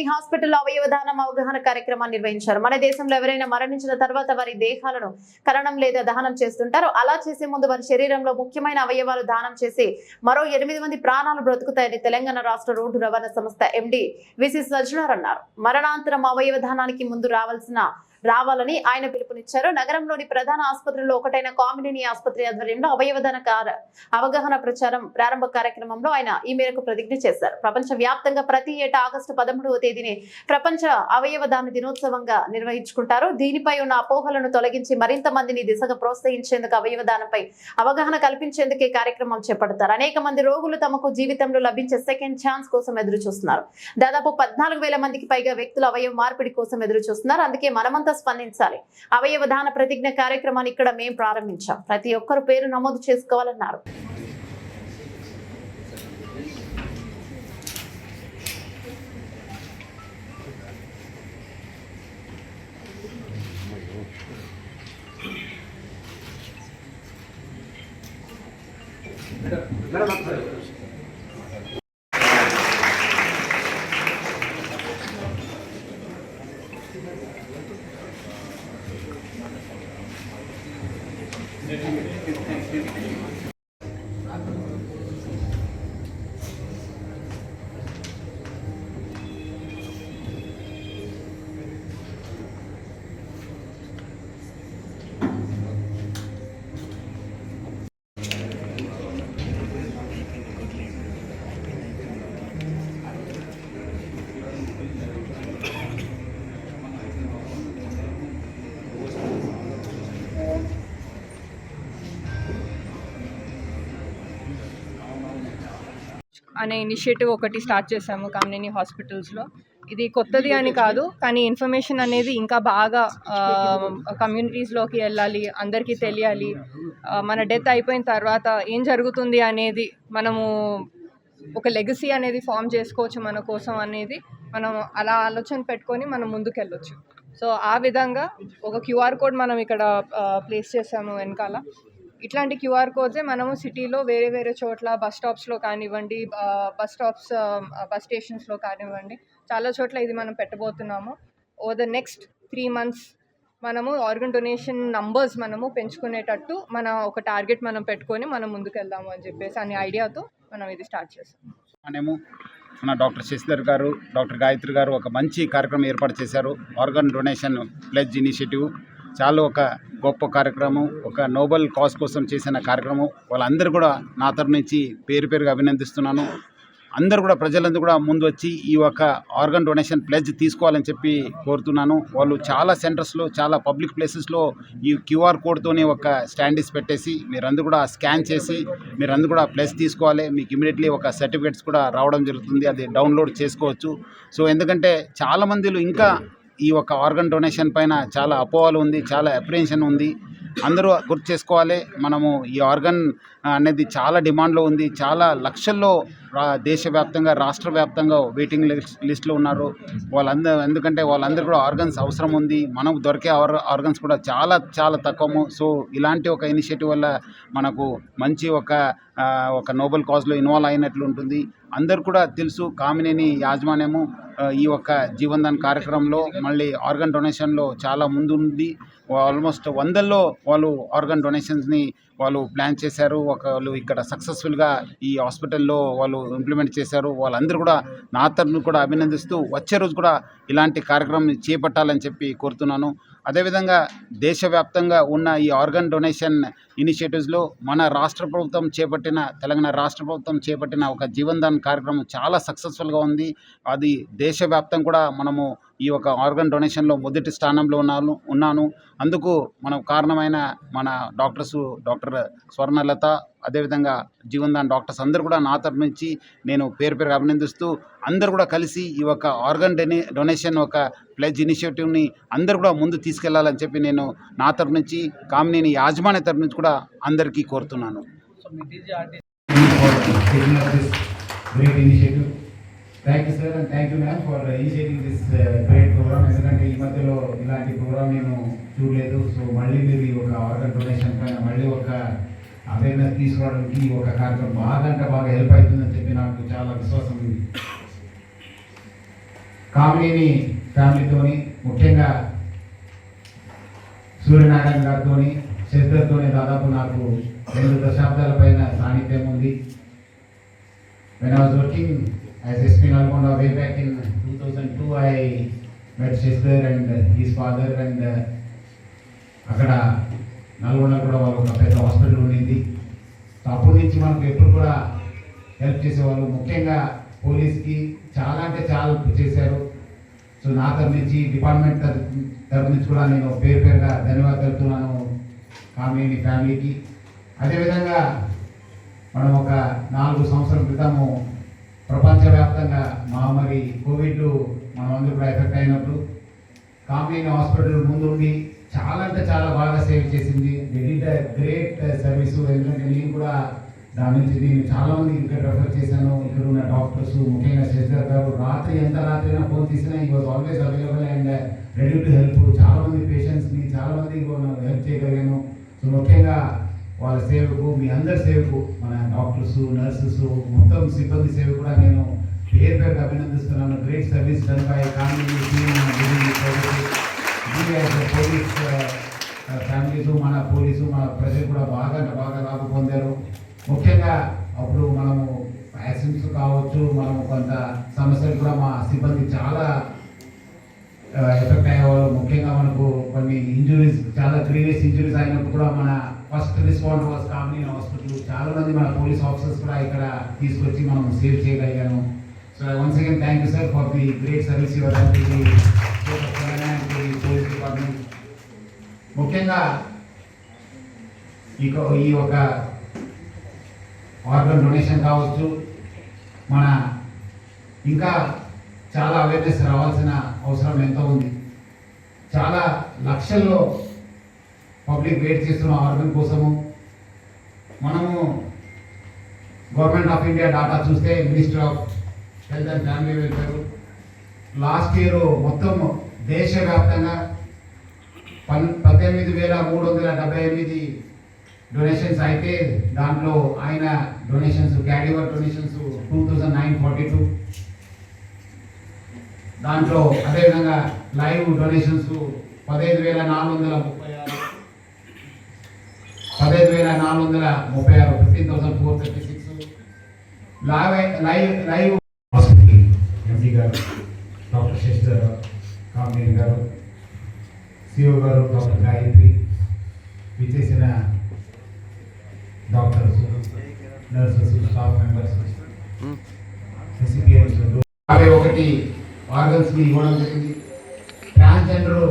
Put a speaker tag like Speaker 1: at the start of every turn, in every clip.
Speaker 1: కామినేని హాస్పిటల్లో అవయవదానం అవగాహన కార్యక్రమాన్ని నిర్వహించారు. మన దేశంలో ఎవరైనా మరణించిన తర్వాత వారి దేహాలను ఖననం లేదా దహనం చేస్తుంటారు. అలా చేసే ముందు వారి శరీరంలో ముఖ్యమైన అవయవాలు దానం చేసి మరో 8 మంది ప్రాణాలు బ్రతుకుతాయని తెలంగాణ రాష్ట్ర రోడ్డు రవాణా సంస్థ ఎండి విసి సజ్జనార్ అన్నారు. మరణాంతరం అవయవ దానానికి ముందు రావాలని ఆయన పిలుపునిచ్చారు. నగరంలోని ప్రధాన ఆసుపత్రుల్లో ఒకటైన కామినేని ఆసుపత్రి ఆధ్వర్యంలో అవయవదాన అవగాహన ప్రారంభ కార్యక్రమంలో ఆయన ఈ మేరకు ప్రతిజ్ఞ చేశారు. ప్రపంచ వ్యాప్తంగా ప్రతి ఏటా ఆగస్టు 13వ తేదీని ప్రపంచ అవయవదాన దినోత్సవంగా నిర్వహించుకుంటారు. దీనిపై ఉన్న అపోహలను తొలగించి మరింత మందిని దిశగా ప్రోత్సహించేందుకు అవయవదానంపై అవగాహన కల్పించేందుకు ఈ కార్యక్రమం చేపడతారు. అనేక మంది రోగులు తమకు జీవితంలో లభించే సెకండ్ ఛాన్స్ కోసం ఎదురు చూస్తున్నారు. దాదాపు 14,000 మందికి పైగా వ్యక్తులు అవయవ మార్పిడి కోసం ఎదురు చూస్తున్నారు. అందుకే మనమంతా స్పందించాలి. అవయవ దాన ప్రతిజ్ఞ కార్యక్రమాన్ని ఇక్కడ మేము ప్రారంభించాం. ప్రతి ఒక్కరు పేరు నమోదు చేసుకోవాలన్నారు.
Speaker 2: అనే ఇనిషియేటివ్ ఒకటి స్టార్ట్ చేశాము కామినేని హాస్పిటల్స్లో. ఇది కొత్తది అని కాదు, కానీ ఇన్ఫర్మేషన్ అనేది ఇంకా బాగా కమ్యూనిటీస్లోకి వెళ్ళాలి, అందరికీ తెలియాలి. మన డెత్ అయిపోయిన తర్వాత ఏం జరుగుతుంది అనేది మనము ఒక లెగసీ అనేది ఫామ్ చేసుకోవచ్చు మన కోసం అనేది మనం అలా ఆలోచన పెట్టుకొని మనం ముందుకు వెళ్ళొచ్చు. సో ఆ విధంగా ఒక క్యూఆర్ కోడ్ మనం ఇక్కడ ప్లేస్ చేసాము వెనకాల. ఇట్లాంటి క్యూఆర్ కోడ్సే మనము సిటీలో వేరే వేరే చోట్ల బస్ స్టాప్స్లో కానివ్వండి, బస్ స్టేషన్స్లో కానివ్వండి, చాలా చోట్ల ఇది మనం పెట్టబోతున్నాము. ఓవర్ ద నెక్స్ట్ 3 months మనము ఆర్గన్ డొనేషన్ నంబర్స్ మనము పెంచుకునేటట్టు ఒక టార్గెట్ మనం పెట్టుకొని మనం ముందుకు వెళ్దాము అని చెప్పేసి అనే ఐడియాతో మనం ఇది స్టార్ట్ చేస్తాము.
Speaker 3: మన డాక్టర్ శశిధర్ గారు, డాక్టర్ గాయత్రి గారు ఒక మంచి కార్యక్రమం ఏర్పాటు చేశారు. ఆర్గన్ డొనేషన్ ప్లెడ్జ్ ఇనిషియేటివ్ చాలా ఒక గొప్ప కార్యక్రమం, ఒక నోబెల్ కాజ్ కోసం చేసిన కార్యక్రమం. వాళ్ళందరూ కూడా నా తరఫు నుంచి పేరుగా అభినందిస్తున్నాను. అందరూ కూడా ప్రజలందరూ కూడా ముందు వచ్చి ఈ ఒక ఆర్గన్ డొనేషన్ ప్లెడ్జ్ తీసుకోవాలని చెప్పి కోరుతున్నాను. వాళ్ళు చాలా సెంటర్స్లో, చాలా పబ్లిక్ ప్లేసెస్లో ఈ క్యూఆర్ కోడ్తోనే ఒక స్టాండీస్ పెట్టేసి మీరందరూ కూడా స్కాన్ చేసి మీరందరూ కూడా ప్లెడ్జ్ తీసుకోవాలి. మీకు ఇమీడియట్లీ ఒక సర్టిఫికేట్స్ కూడా రావడం జరుగుతుంది, అది డౌన్లోడ్ చేసుకోవచ్చు. సో ఎందుకంటే చాలామందిలో ఇంకా ఈ ఒక ఆర్గన్ డొనేషన్ పైన చాలా అపోహలు ఉంది, చాలా అప్రిహెన్షన్ ఉంది. అందరూ గుర్తు చేసుకోవాలి, మనము ఈ ఆర్గన్ అనేది చాలా డిమాండ్లో ఉంది. చాలా లక్షల్లో దేశవ్యాప్తంగా, రాష్ట్ర వ్యాప్తంగా వెయిటింగ్ లిస్ట్లో ఉన్నారు ఎందుకంటే వాళ్ళందరూ కూడా ఆర్గన్స్ అవసరం ఉంది. మనకు దొరికే ఆర్గన్స్ కూడా చాలా చాలా తక్కువ. సో ఇలాంటి ఒక ఇనిషియేటివ్ వల్ల మనకు మంచి ఒక నోబెల్ కాజ్లో ఇన్వాల్వ్ అయినట్లు ఉంటుంది. అందరు కూడా తెలుసు, కామినేని యాజమాన్యము ఈ ఒక జీవన్దాన్ కార్యక్రమంలో మళ్ళీ ఆర్గన్ డొనేషన్లో చాలా ముందుంది. ఆల్మోస్ట్ 100లో వాళ్ళు ఆర్గన్ డొనేషన్స్ని వాళ్ళు ప్లాన్ చేశారు. వాళ్ళు ఇక్కడ సక్సెస్ఫుల్గా ఈ హాస్పిటల్లో వాళ్ళు ఇంప్లిమెంట్ చేశారు. వాళ్ళందరూ కూడా నా తరఫున కూడా అభినందిస్తూ వచ్చే రోజు కూడా ఇలాంటి కార్యక్రమం చేపట్టాలని చెప్పి కోరుతున్నాను. అదేవిధంగా దేశవ్యాప్తంగా ఉన్న ఈ ఆర్గన్ డొనేషన్ ఇనిషియేటివ్స్లో మన రాష్ట్ర ప్రభుత్వం తెలంగాణ రాష్ట్ర ప్రభుత్వం చేపట్టిన ఒక జీవన్దాన్ కార్యక్రమం చాలా సక్సెస్ఫుల్గా ఉంది. అది దేశవ్యాప్తం కూడా మనము ఈ ఒక ఆర్గన్ డొనేషన్లో మొదటి స్థానంలో ఉన్నాను. అందుకు మనం కారణమైన మన డాక్టర్ స్వర్ణలత, అదేవిధంగా జీవన్దాన్ డాక్టర్స్ అందరూ కూడా నా తరఫు నుంచి నేను పేరుగా అభినందిస్తూ అందరూ కూడా కలిసి ఈ ఒక ఆర్గన్ డొనేషన్ ఒక ప్లెడ్జ్ ఇనిషియేటివ్ని అందరూ కూడా ముందు తీసుకెళ్లాలని చెప్పి నేను నా తరఫు నుంచి, కామినేని యాజమాన్య తరఫు నుంచి కూడా అందరికీ కోరుతున్నాను.
Speaker 4: Thank you sir, and thank you ma'am for initiating this great programme. ఎందుకంటే ఈ మధ్యలో ఇలాంటి ప్రోగ్రామ్ నేను చూడలేదు. సో మళ్ళీ మీరు ఈ ఒక ఆర్గన్ డొనేషన్ పైన మళ్ళీ ఒక అవేర్నెస్ తీసుకోవడానికి ఈ ఒక కార్యక్రమం బాగా హెల్ప్ అవుతుందని చెప్పి నాకు చాలా విశ్వాసం ఉంది. కామినేని ఫ్యామిలీతోని, ముఖ్యంగా సూర్యనారాయణ గారితో, శశిధర్తో దాదాపు నాకు 2 దశాబ్దాల పైన సాన్నిధ్యం ఉంది. When I was working as SP Nalgonda way back in 2002, I met Sheshidhar and his father, and అక్కడ నల్గొండ కూడా వాళ్ళు ఒక పెద్ద హాస్పిటల్ ఉండింది. సో అప్పటి నుంచి మనకు ఎప్పుడు కూడా హెల్ప్ చేసేవాళ్ళు. ముఖ్యంగా పోలీస్కి చాలా అంటే చాలా చేశారు. సో నా తరఫు నుంచి, డిపార్ట్మెంట్ తరఫు నుంచి కూడా నేను పేరుగా ధన్యవాదాలు తెలుపుతున్నాను కామినేని ఫ్యామిలీకి. అదేవిధంగా మనం ఒక 4 సంవత్సరాల క్రితము ప్రపంచవ్యాప్తంగా మహమ్మారి కోవిడ్ మనమందరూ కూడా ఎఫెక్ట్ అయినప్పుడు కామినేని హాస్పిటల్ ముందుండి చాలా అంటే చాలా బాగా సేవ్ చేసింది. Great service. ఎందుకంటే నేను కూడా దాని నుంచి నేను చాలా మంది ఇక్కడ రెఫర్ చేశాను. ఇక్కడ ఉన్న డాక్టర్స్, ముఖ్యంగా శశిధర్ గారు రాత్రి ఎంత రాత్రి అయినా ఫోన్ తీసినా ఈ was always available and ready to help. చాలా మంది పేషెంట్స్ని చాలా మంది హెల్ప్ చేయగలిగాను. సో ముఖ్యంగా వాళ్ళ సేవకు, మీ అందరి సేవకు, మన డాక్టర్స్, నర్సెస్, మొత్తం సిబ్బంది సేవ కూడా నేను పేరుగా అభినందిస్తున్నాను. Great service done by Kamineni police families, మన పోలీసు, మన ప్రజలు కూడా బాగా లాభ పొందారు. ముఖ్యంగా అప్పుడు మనము యాక్సిడెంట్స్ కావచ్చు, మనము కొంత సమస్యలు కూడా మా సిబ్బంది చాలా ఎఫెక్ట్ అయ్యేవాళ్ళు. ముఖ్యంగా మనకు కొన్ని ఇంజురీస్, చాలా గ్రీవియస్ ఇంజురీస్ అయినప్పుడు కూడా మన first respond was Kamineni hospital. చాలా మంది మన పోలీస్ ఆఫీసర్స్ కూడా ఇక్కడ తీసుకొచ్చి మనం సేవ్ చేయగలిగాను. So once again thank you sir for the great service your police department. ముఖ్యంగా ఈ ఒక ఆర్గన్ డొనేషన్ కావచ్చు, మన ఇంకా చాలా అవేర్నెస్ రావాల్సిన అవసరం ఎంతో ఉంది. చాలా లక్షల్లో పబ్లిక్ వెయిట్ చేస్తున్న ఆర్గన్ కోసము. మనము గవర్నమెంట్ ఆఫ్ ఇండియా డాటా చూస్తే, minister of health and family welfare last year మొత్తం దేశవ్యాప్తంగా 18,378 డొనేషన్స్ అయితే దాంట్లో ఆయన డొనేషన్స్, క్యాడివర్ డొనేషన్స్ 2,942. దాంట్లో అదేవిధంగా live donations 15,436, 15,436. Live hospital MP గారు డాక్టర్ శశిధర్ కామినేని గారు, సిఓ గారు డాక్టర్ గాయత్రి, విచ్చేసిన doctors, nurses, staff members, recipients 51 ఆర్గన్స్ని ఇవ్వడం జరిగింది. ట్రాన్స్జెండర్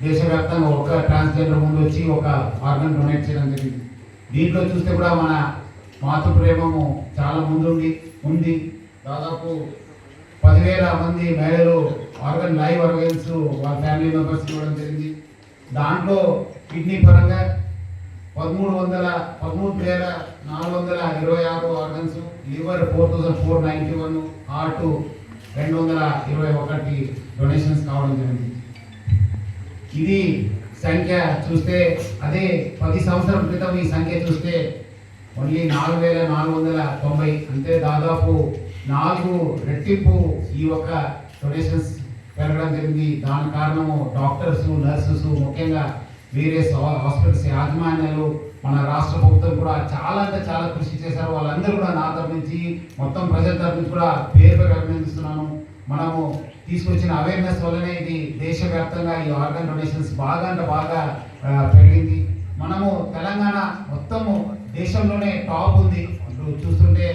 Speaker 4: దేశవ్యాప్తంగా ఒక ట్రాన్స్జెండర్ ముందు వచ్చి ఒక ఆర్గన్ డొనేట్ చేయడం జరిగింది. దీంట్లో చూస్తే కూడా మన మాతృ ప్రేమము చాలా ఉంది. దాదాపు 10,000 మంది మహిళలు ఆర్గన్ లైవ్ ఆర్గన్స్ వాళ్ళ ఫ్యామిలీ మెంబర్స్ ఇవ్వడం జరిగింది. దాంట్లో కిడ్నీ పరంగా 13,426 ఆర్గన్స్, లివర్ 4,491, హార్ట్ 221 డొనేషన్స్ కావడం జరిగింది. ఇది సంఖ్య చూస్తే, అదే 10 సంవత్సరం క్రితం ఈ సంఖ్య చూస్తే ఓన్లీ 4,490. అంటే దాదాపు 4 రెట్టింపు ఈ యొక్క డొనేషన్స్ పెరగడం జరిగింది. దాని కారణము డాక్టర్స్, నర్సెస్, ముఖ్యంగా వేరియస్ హాస్పిటల్స్ యాజమాన్యాలు, మన రాష్ట్ర ప్రభుత్వం కూడా చాలా అంటే చాలా కృషి చేశారు. వాళ్ళందరూ కూడా నా తరఫు నుంచి, మొత్తం ప్రజల తరఫు నుంచి కూడా పేరుగా అభినందిస్తున్నాను. మనము తీసుకొచ్చిన అవేర్నెస్ వల్లనే ఇది దేశవ్యాప్తంగా ఈ ఆర్గన్ డొనేషన్స్ బాగా అంటే బాగా పెరిగింది. మనము తెలంగాణ మొత్తము దేశంలోనే టాప్ ఉంది. చూస్తుంటే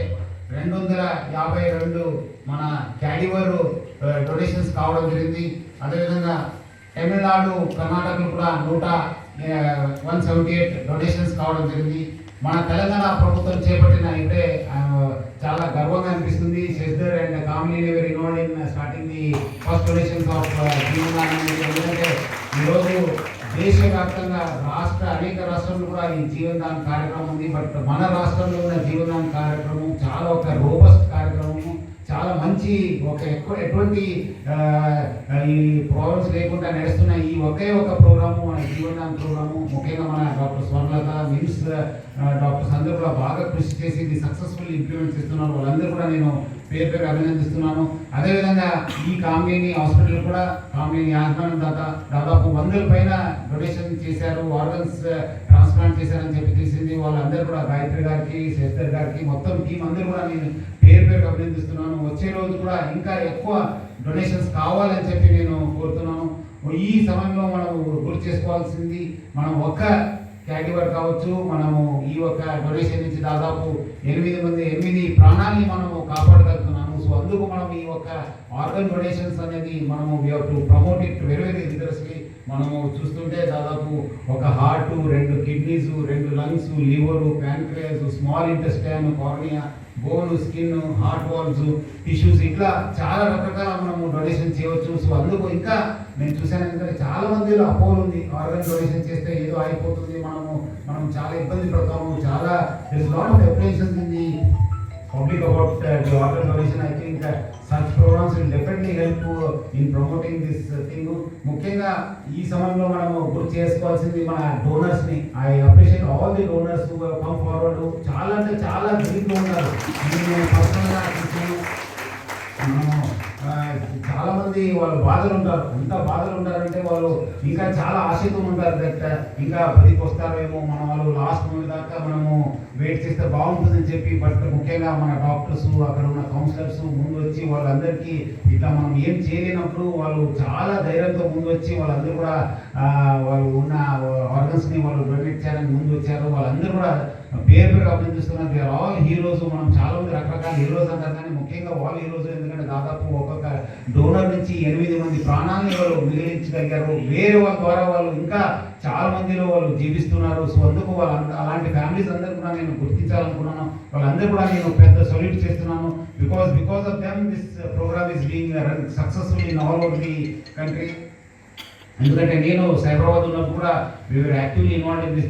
Speaker 4: 252 మన క్యాడివర్ డొనేషన్స్ కావడం జరిగింది. అదేవిధంగా తమిళనాడు, కర్ణాటకలో కూడా 178 డొనేషన్స్ కావడం జరిగింది. మన తెలంగాణ ప్రభుత్వం చేపట్టిన ఇప్పుడే చాలా గర్వంగా అనిపిస్తుంది. Shashidhar and Kamineni very involved in starting the first donations of జీవనాన్ని. ఎందుకంటే ఈరోజు దేశవ్యాప్తంగా అనేక రాష్ట్రాల్లో కూడా ఈ జీవనదాన కార్యక్రమం ఉంది. బట్ మన రాష్ట్రంలో ఉన్న జీవనదాన కార్యక్రమం చాలా ఒక రోబస్ట్ కార్యక్రమము. చాలా మంచి ఒక ఎటువంటి ఈ ప్రాబ్లమ్స్ లేకుండా నడుస్తున్న ఈ ఒకే ఒక ప్రోగ్రాము మన జీవనదాన్ ప్రోగ్రాము, ముఖ్యంగా మన డాక్టర్ స్వర్ణలత మిమ్స్ డాక్టర్స్ అందరూ కూడా బాగా కృషి చేసి ఇది సక్సెస్ఫుల్ ఇంప్లిమెంట్ చేస్తున్నారు. వాళ్ళందరూ కూడా నేను పేరు పేరు అభినందిస్తున్నాను. అదేవిధంగా ఈ కామినేని హాస్పిటల్ కూడా కామినేని ఆహ్వానం దాదాపు 100 పైన డొనేషన్ చేశారు, ఆర్గన్స్ ట్రాన్స్ప్లాంట్ చేశారని చెప్పి తెలిసింది. వాళ్ళందరూ కూడా గాయత్రి గారికి, శేఖర్ గారికి, మొత్తం టీం అందరూ కూడా నేను పేరు పేరు అభినందిస్తున్నాను. వచ్చే రోజు కూడా ఇంకా ఎక్కువ డొనేషన్స్ కావాలని చెప్పి నేను కోరుతున్నాను. ఈ సమయంలో మనం గుర్తు చేసుకోవాల్సింది, మనం ఒక్క క్యాటివర్ కావచ్చు, మనము ఈ ఒక్క డొనేషన్ నుంచి దాదాపు 8 ప్రాణాలని మనము కాపాడగలుగుతున్నాము. సో అందుకు మనం ఈ ఒక్క ఆర్గన్ డొనేషన్స్ అనేది మనము we have to promote it very very rigorously. మనము చూస్తుంటే దాదాపు ఒక heart, 2 kidneys, 2 lungs, liver, pancreas, small intestine, cornea, bone, skin, heart walls, tissues, ఇట్లా చాలా రకరకాల మనము డొనేషన్ చేయవచ్చు. సో అందుకు ఇంకా నేను చూశాను, ఎందుకంటే చాలా మందిలో అపోహలు ఉంది, ఆర్గన్ డొనేషన్ చేస్తే ఏదో అయిపోతుంది, మనం చాలా ఇబ్బంది పడతాము, చాలా lot of apprehensions in the public about the organ donation. I think such programs will definitely help in promoting this thing. ముఖ్యంగా ఈ సమయంలో మనము గుర్తు చేసుకోవాల్సింది మన డోనర్స్ ని. I appreciate all the donors who have come forward. చాలా అంటే చాలా గరీబ్గా ఉన్నారు. నేను పర్సనల్గా చాలా మంది వాళ్ళు బాధలు ఉంటారు. ఎంత బాధలు ఉంటారంటే వాళ్ళు ఇంకా చాలా ఆశతో ఉంటారు, దట్ ఇంకా 10కి వస్తారేమో, మన వాళ్ళు లాస్ట్ మూమెంట్ దాకా మనము వెయిట్ చేస్తే బాగుంటుందని చెప్పి. బట్ ముఖ్యంగా మన డాక్టర్స్, అక్కడ ఉన్న కౌన్సిలర్స్ ముందు వచ్చి వాళ్ళందరికీ ఇట్లా మనం ఏం చేయలేనప్పుడు వాళ్ళు చాలా ధైర్యంతో ముందు వచ్చి వాళ్ళందరూ కూడా వాళ్ళు ఉన్న ఆర్గన్స్ని వాళ్ళు డొనేట్ చేయాలని ముందు వచ్చారు. వాళ్ళందరూ కూడా పేరు పేరు అభినందిస్తున్నారు. They are all heroes. మనం చాలా మంది రకరకాల హీరోస్ అంటారు, కానీ ముఖ్యంగా వాళ్ళు హీరోస్. ఎందుకంటే దాదాపు ఒక్కొక్క డోనర్ నుంచి 8 మంది ప్రాణాలని వాళ్ళు మిగిలించగలిగారు. వేరే వాళ్ళ ద్వారా వాళ్ళు ఇంకా చాలా మందిలో వాళ్ళు జీవిస్తున్నారు. సో అందుకు అలాంటి ఫ్యామిలీస్ అందరూ కూడా నేను గుర్తించాలనుకున్నాను. వాళ్ళందరూ కూడా నేను పెద్ద సల్యూట్ చేస్తున్నాను. Because of them this program is being run successful in all over the country. ఎందుకంటే నేను సైబరాబాద్ ఉన్నప్పుడు కూడా we were actively involved in this